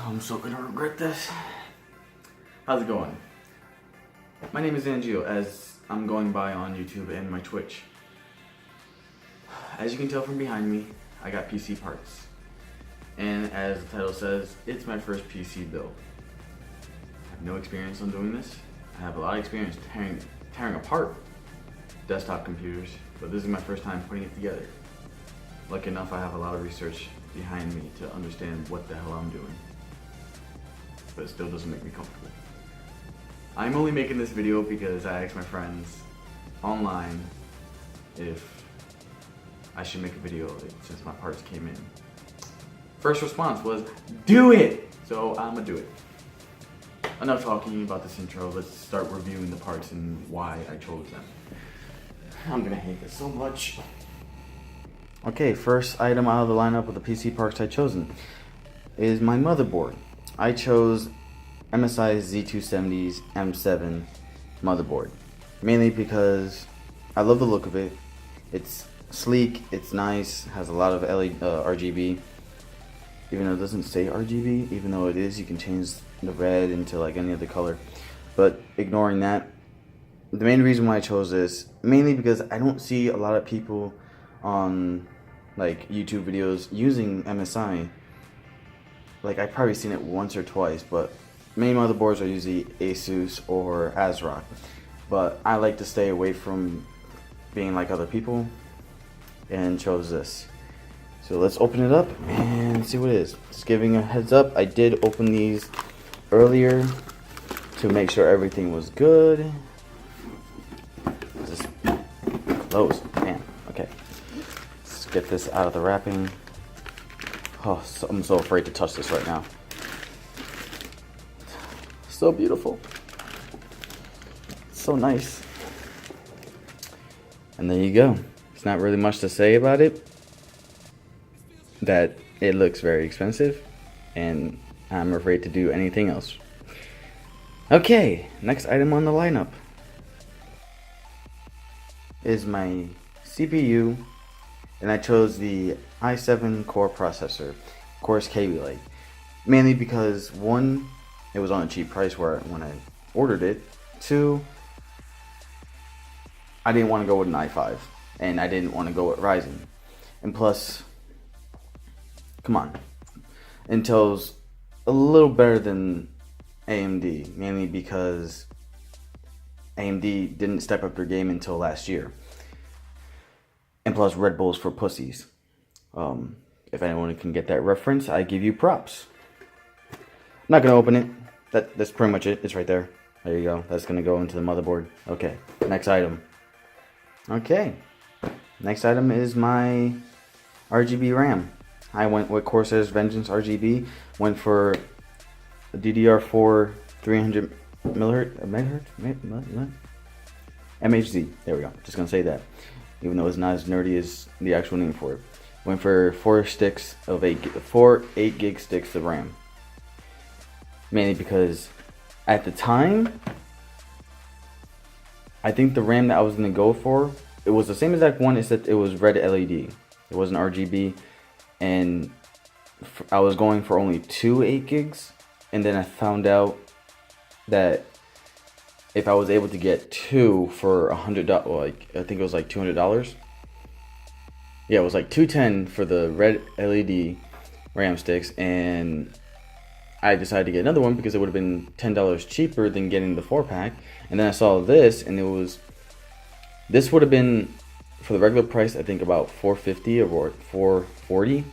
I'm so gonna regret this. How's it going? My name is Zangeo, as I'm going by on YouTube and my Twitch. As you can tell from behind me, I got PC parts. And as the title says, it's my first PC build. I have no experience on doing this. I have a lot of experience tearing apart desktop computers, but this is my first time putting it together. Lucky enough, I have a lot of research behind me to understand what the hell I'm doing. But it still doesn't make me comfortable. I'm only making this video because I asked my friends online if I should make a video since my parts came in. First response was, do it! So I'm gonna do it. Enough talking about this intro, let's start reviewing the parts and why I chose them. I'm gonna hate this so much. Okay, first item out of the lineup of the PC parts I've chosen is my motherboard. I chose MSI's Z270's M7 motherboard, mainly because I love the look of it. It's sleek, it's nice, has a lot of RGB, even though it doesn't say RGB, even though it is, you can change the red into like any other color. But ignoring that, the main reason why I chose this, mainly because I don't see a lot of people on like YouTube videos using MSI. Like, I've probably seen it once or twice, but main motherboards are usually Asus or ASRock. But I like to stay away from being like other people and chose this. So let's open it up and see what it is. Just giving a heads up, I did open these earlier to make sure everything was good. Just close, man. Okay, let's get this out of the wrapping. Oh, I'm so afraid to touch this right now. So beautiful. So nice. And there you go. It's not really much to say about it. That it looks very expensive, and I'm afraid to do anything else. Okay, next item on the lineup is my CPU, and I chose the i7 core processor, of course Kaby Lake, mainly because one, it was on a cheap price when I ordered it. Two, I didn't want to go with an i5, and I didn't want to go with Ryzen, and plus, come on, Intel's a little better than AMD, mainly because AMD didn't step up their game until last year. And plus, Red Bull's for pussies. If anyone can get that reference, I give you props. I'm not gonna open it. That's pretty much it. It's right there. There you go. That's gonna go into the motherboard. Okay, next item. Okay, next item is my RGB RAM. I went with Corsair's Vengeance RGB. Went for a DDR4 300 megahertz MHZ. There we go. Just gonna say that, even though it's not as nerdy as the actual name for it. Went for 4 8 gig sticks of RAM. Mainly because at the time, I think the RAM that I was gonna go for, it was the same exact one, except it was red LED. It wasn't RGB, and I was going for only 2 8 gigs, and then I found out that if I was able to get 2 for $100, like I think it was like $200. Yeah, it was like $210 for the red LED RAM sticks, and I decided to get another one because it would have been $10 cheaper than getting the 4-pack. And then I saw this, and this would have been, for the regular price, I think about $450 or $440.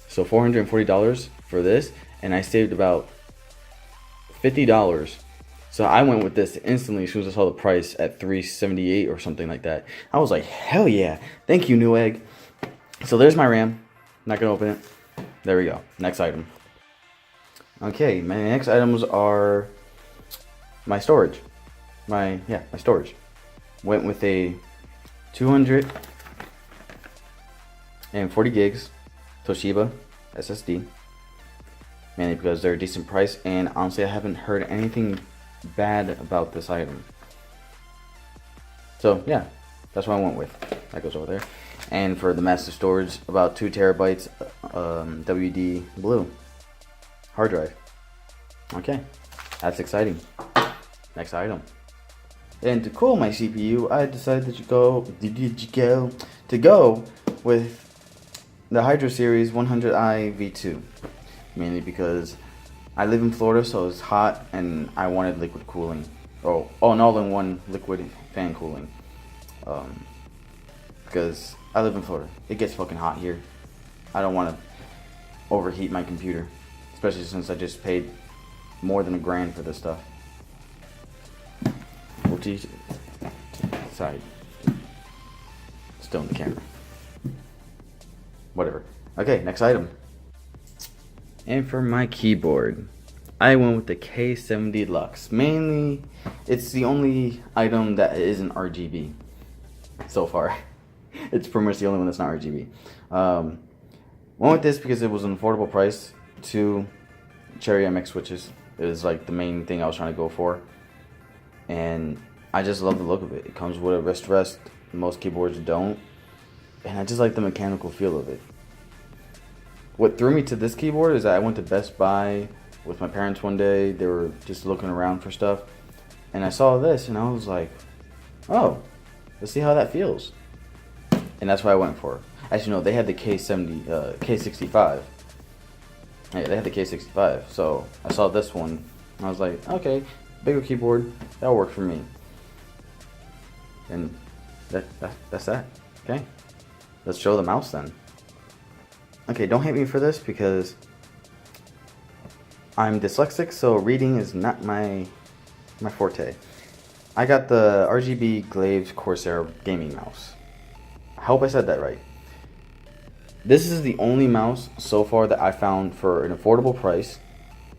So $440 for this, and I saved about $50. So I went with this instantly as soon as I saw the price at $378 or something like that. I was like, hell yeah, thank you, Newegg. So there's my RAM. Not gonna open it. There we go. Next item. Okay, my next items are my storage. My storage. Went with a 240 gigs Toshiba SSD, mainly because they're a decent price, and honestly I haven't heard anything bad about this item. So yeah, that's what I went with. That goes over there. And for the massive storage, about 2 terabytes WD blue. hard drive. Okay, that's exciting. Next item. And to cool my CPU, I decided to go with the Hydro Series 100i V2, mainly because I live in Florida, so it's hot, and I wanted liquid cooling. Oh, an all-in-one liquid fan cooling. Because I live in Florida, it gets fucking hot here. I don't want to overheat my computer, especially since I just paid more than $1,000 for this stuff. Sorry, still in the camera. Whatever. Okay, next item. And for my keyboard, I went with the K70 Lux. Mainly, it's the only item that isn't RGB so far. It's pretty much the only one that's not RGB. Went with this because it was an affordable price. 2 Cherry MX switches is like the main thing I was trying to go for. And I just love the look of it. It comes with a wrist rest. Most keyboards don't. And I just like the mechanical feel of it. What threw me to this keyboard is that I went to Best Buy with my parents one day. They were just looking around for stuff. And I saw this and I was like, oh, let's see how that feels. And that's what I went for. Actually, no, they had the K65. Yeah, they had the K65. So I saw this one. And I was like, okay, bigger keyboard. That'll work for me. And that's that. Okay. Let's show the mouse then. Okay, don't hate me for this because I'm dyslexic, so reading is not my forte. I got the RGB Glaive Corsair gaming mouse. I hope I said that right. This is the only mouse so far that I found for an affordable price,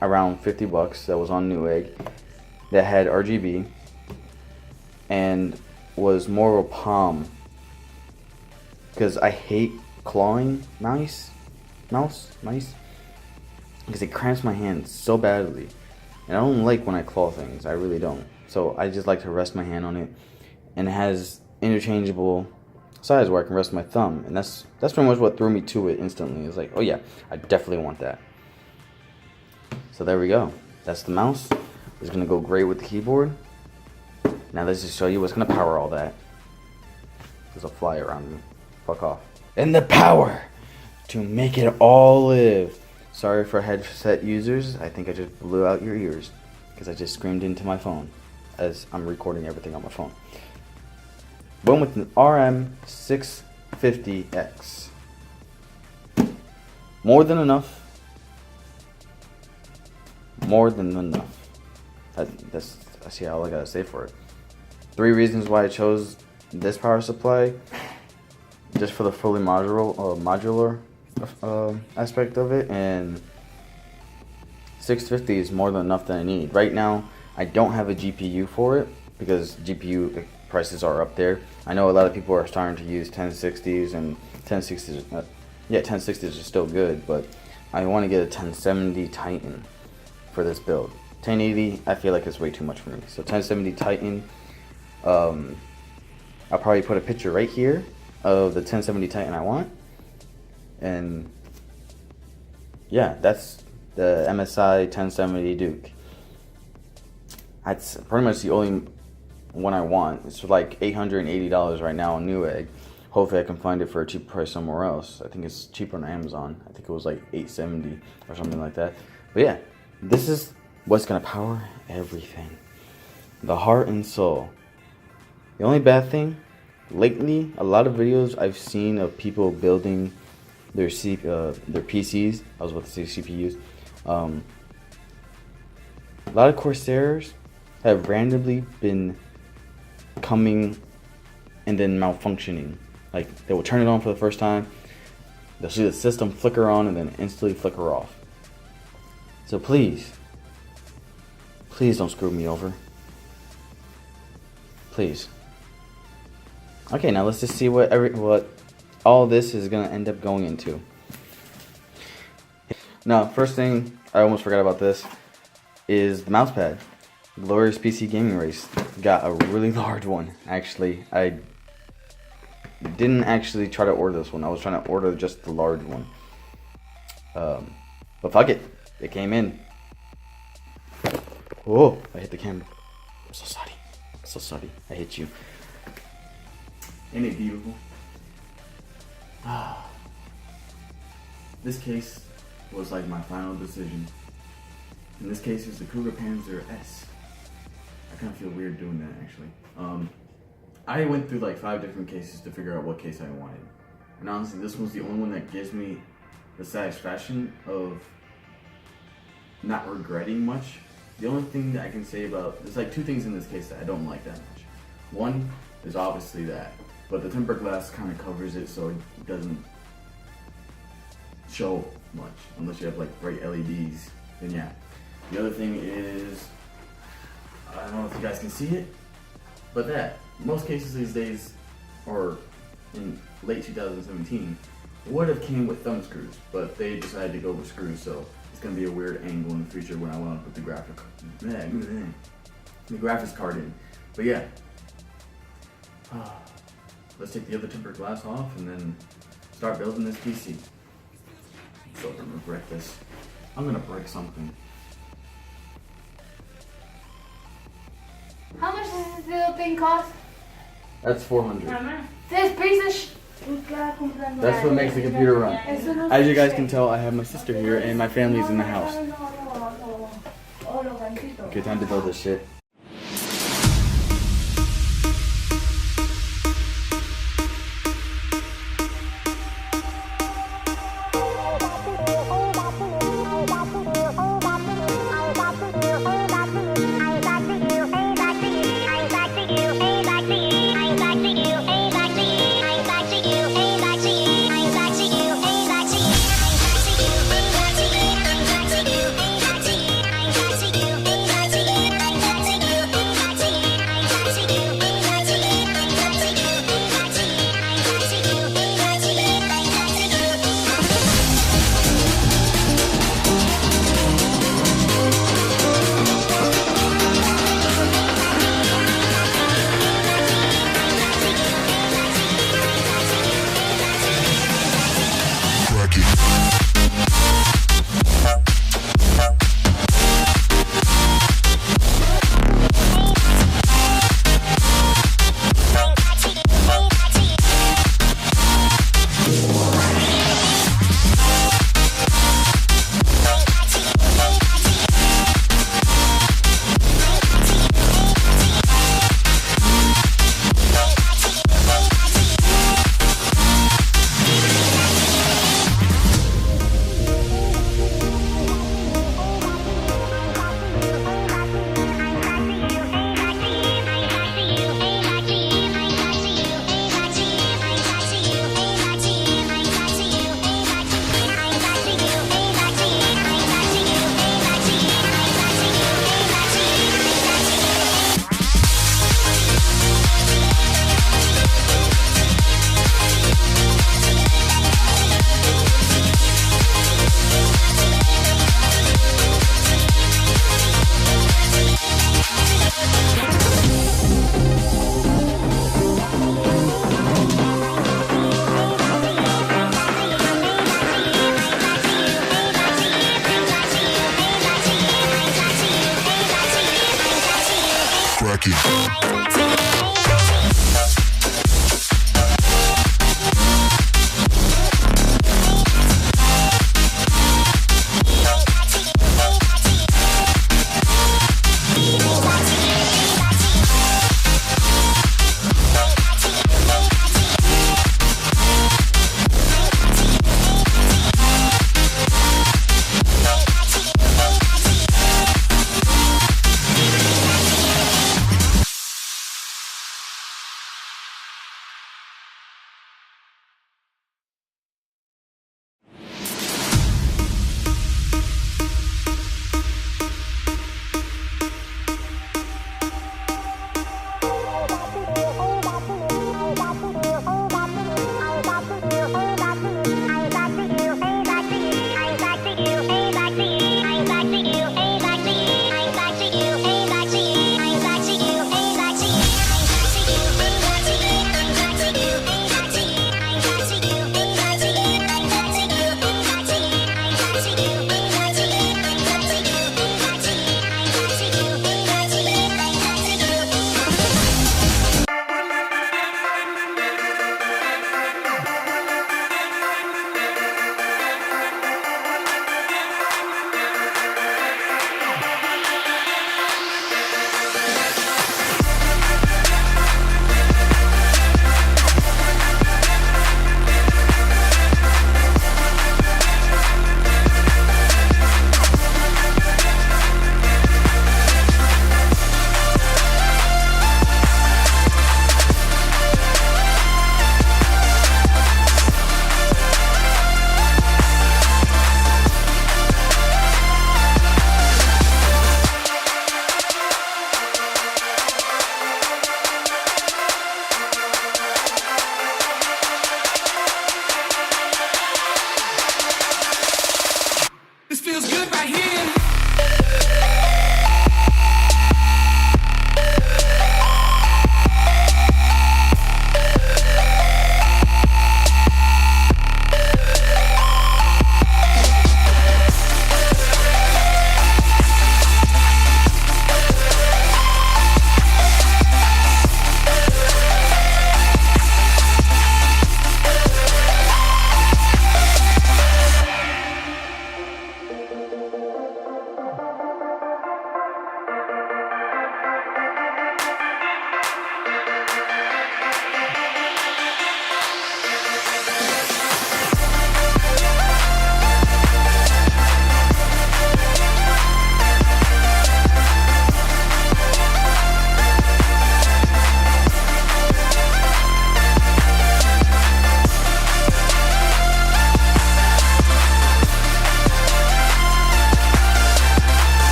around $50, that was on Newegg, that had RGB and was more of a palm, because I hate clawing mice because it cramps my hands so badly, and I don't like when I claw things. I really don't. So I just like to rest my hand on it, and it has interchangeable size where I can rest my thumb, and that's pretty much what threw me to it instantly. It's like, oh yeah, I definitely want that. So there we go. That's the mouse. It's gonna go great with the keyboard. Now let's just show you what's gonna power all that. There's a fly around me. Fuck off. And the power to make it all live. Sorry for headset users. I think I just blew out your ears because I just screamed into my phone as I'm recording everything on my phone. Went with an RM650X. More than enough. More than enough. That's all I gotta say for it. 3 reasons why I chose this power supply. Just for the fully modular aspect of it, and 650 is more than enough that I need. Right now, I don't have a GPU for it because GPU prices are up there. I know a lot of people are starting to use 1060s, and 1060s, 1060s are still good, but I want to get a 1070 Titan for this build. 1080, I feel like it's way too much for me. So 1070 Titan, I'll probably put a picture right here of the 1070 Titan I want, and yeah, that's the MSI 1070 Duke. That's pretty much the only one I want. It's like $880 right now on Newegg. Hopefully I can find it for a cheap price somewhere else. I think it's cheaper on Amazon. I think it was like $870 or something like that. But yeah, this is what's gonna power everything. The heart and soul. The only bad thing, lately, a lot of videos I've seen of people building their PCs. I was about to say CPUs. A lot of Corsairs have randomly been coming and then malfunctioning. Like, they will turn it on for the first time, they'll see the system flicker on and then instantly flicker off. So please don't screw me over. Please. Okay, now let's just see what all this is gonna end up going into. Now, first thing, I almost forgot about this, is the mouse pad. Glorious PC Gaming Race got a really large one. Actually, I didn't actually try to order this one. I was trying to order just the large one. But fuck it. It came in. Oh, I hit the camera. I'm so sorry. I'm so sorry. I hit you. Ain't it beautiful? This case was like my final decision. In this case, it's the Cougar Panzer S. I kind of feel weird doing that, actually. I went through like 5 different cases to figure out what case I wanted. And honestly, this was the only one that gives me the satisfaction of not regretting much. The only thing that I can say about, there's like 2 things in this case that I don't like that much. One is obviously that, but the tempered glass kind of covers it so it doesn't show much, unless you have like bright LEDs, then yeah. The other thing is, I don't know if you guys can see it, but that, most cases these days, or in late 2017, would have came with thumb screws, but they decided to go with screws, so it's going to be a weird angle in the future when I want to put the graphics card in. But yeah, let's take the other tempered glass off and then start building this PC. So I'm going to regret this. I'm going to break something. How much does this little thing cost? That's 400. This piece of sh... That's what makes the computer run. As you guys can tell, I have my sister here and my family's in the house. Okay, time to build this shit.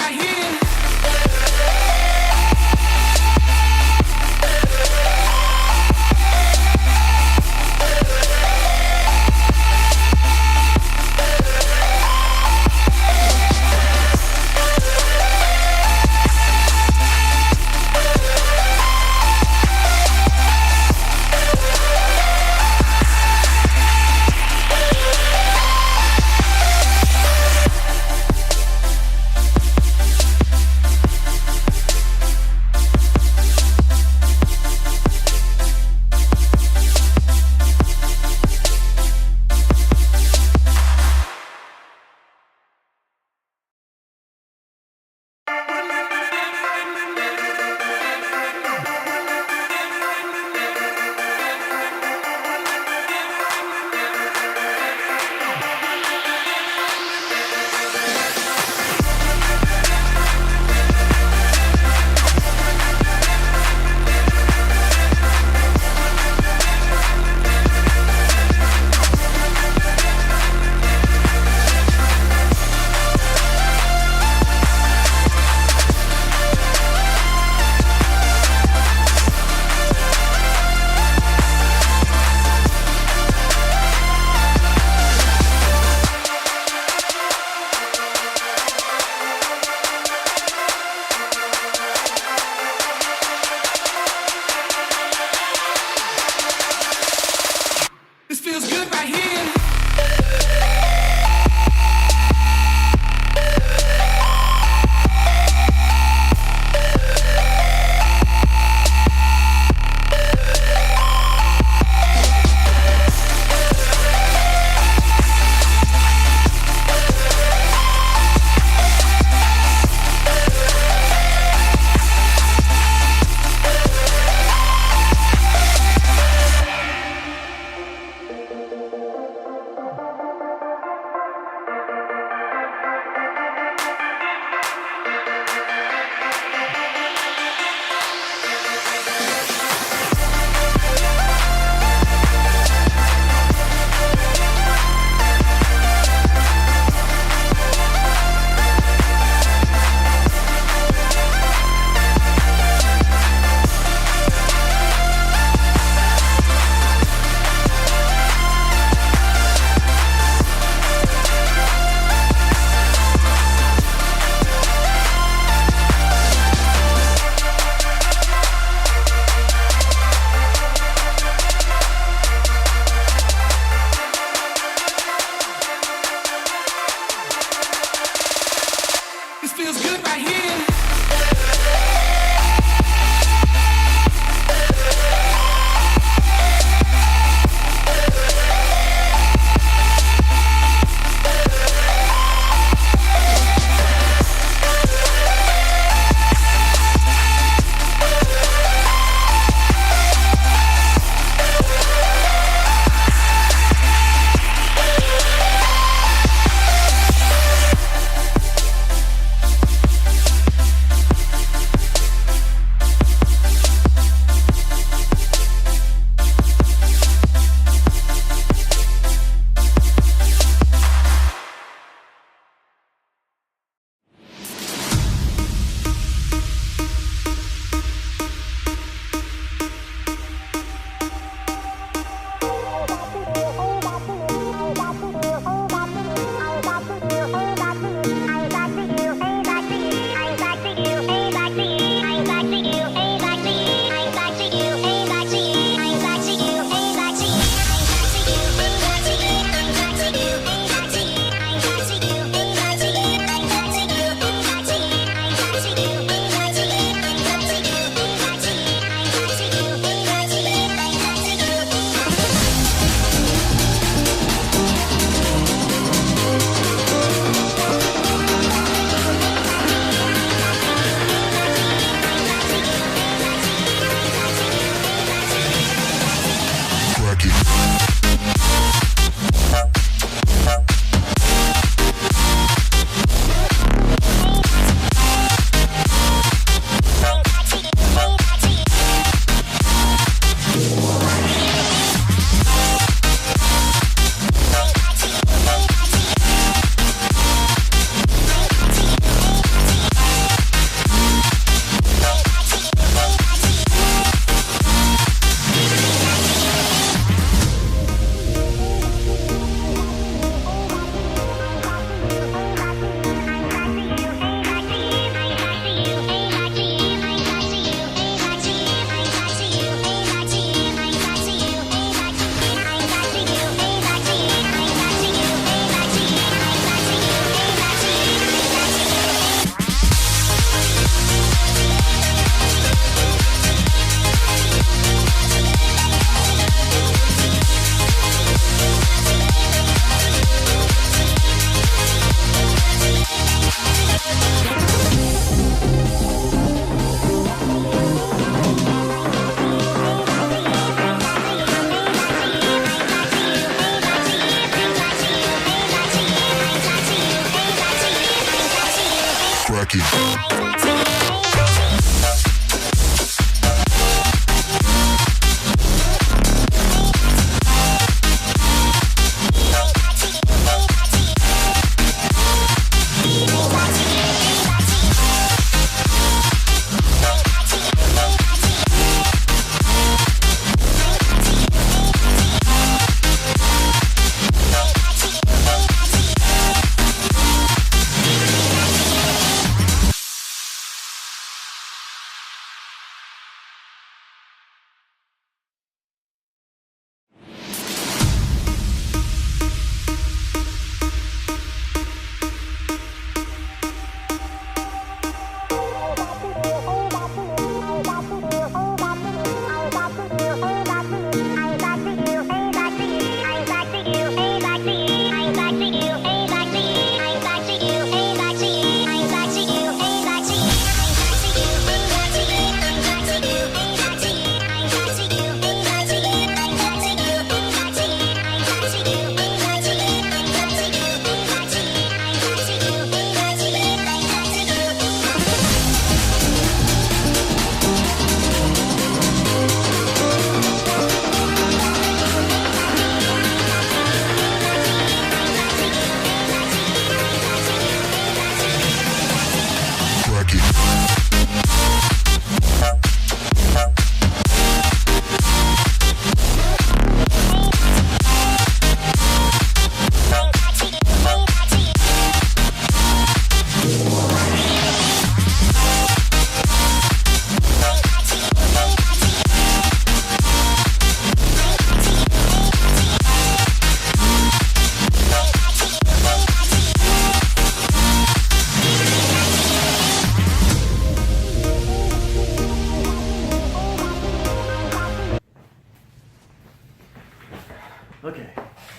right here.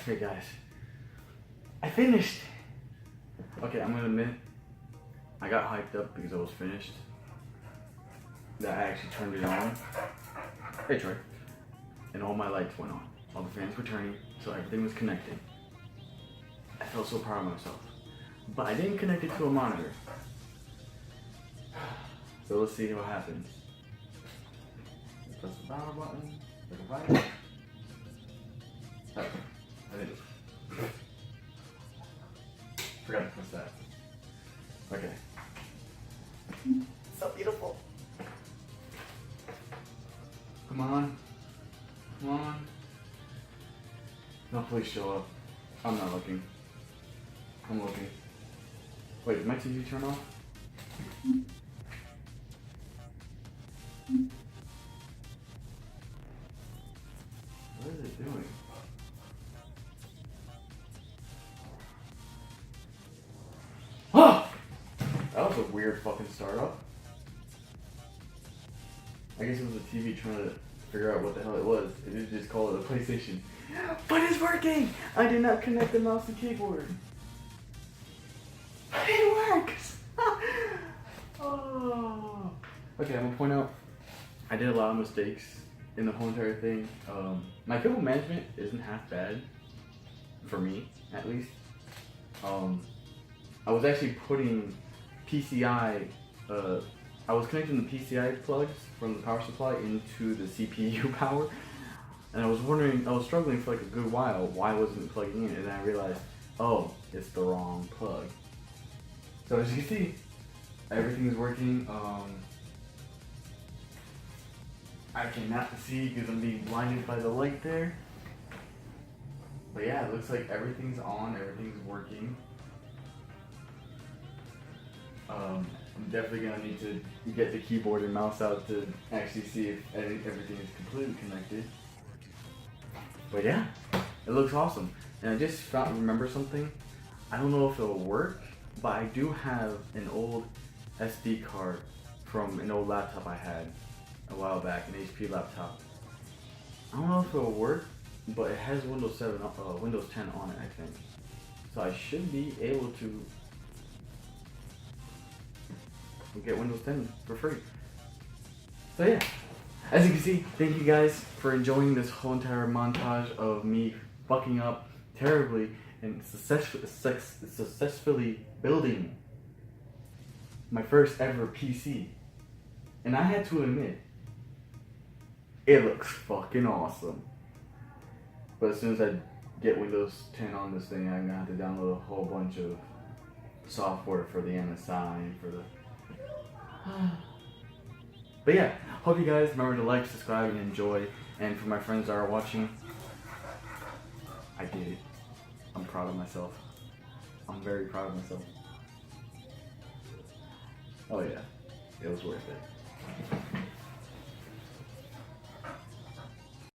Okay guys, I finished. Okay, I'm gonna admit, I got hyped up because I was finished. That I actually turned it on. Hey Troy. And all my lights went on. All the fans were turning, so everything was connected. I felt so proud of myself. But I didn't connect it to a monitor. So let's see what happens. Press the power button, click the right. Oh, I didn't. Forgot to press that. Okay. So beautiful. Come on. Come on. No, please show up. I'm not looking. I'm looking. Wait, did my TV turn off? What is it doing? Ah! That was a weird fucking startup. I guess it was the TV trying to figure out what the hell it was. It did just call it a PlayStation. But it's working! I did not connect the mouse and keyboard. It works! Oh. Okay, I'm gonna point out I did a lot of mistakes in the whole entire thing. My cable management isn't half bad, for me at least. I was actually putting PCI, I was connecting the PCI plugs from the power supply into the CPU power, and I was wondering, I was struggling for like a good while, why wasn't it plugging in, and then I realized, oh, it's the wrong plug. So as you can see, everything's working. I cannot see because I'm being blinded by the light there. But yeah, it looks like everything's on, everything's working. I'm definitely gonna need to get the keyboard and mouse out to actually see if everything is completely connected. But yeah, it looks awesome. And I just remember something. I don't know if it'll work, but I do have an old SD card from an old laptop I had a while back, an HP laptop. I don't know if it'll work, but it has Windows 10 on it, I think. So I should be able to get Windows 10 for free. So yeah, as you can see, thank you guys for enjoying this whole entire montage of me fucking up terribly and successfully building my first ever PC. And I had to admit, it looks fucking awesome. But as soon as I get Windows 10 on this thing, I'm gonna have to download a whole bunch of software for the MSI and for the... But yeah, hope you guys remember to like, subscribe, and enjoy. And for my friends that are watching, I did it. I'm proud of myself. I'm very proud of myself. Oh yeah, it was worth it.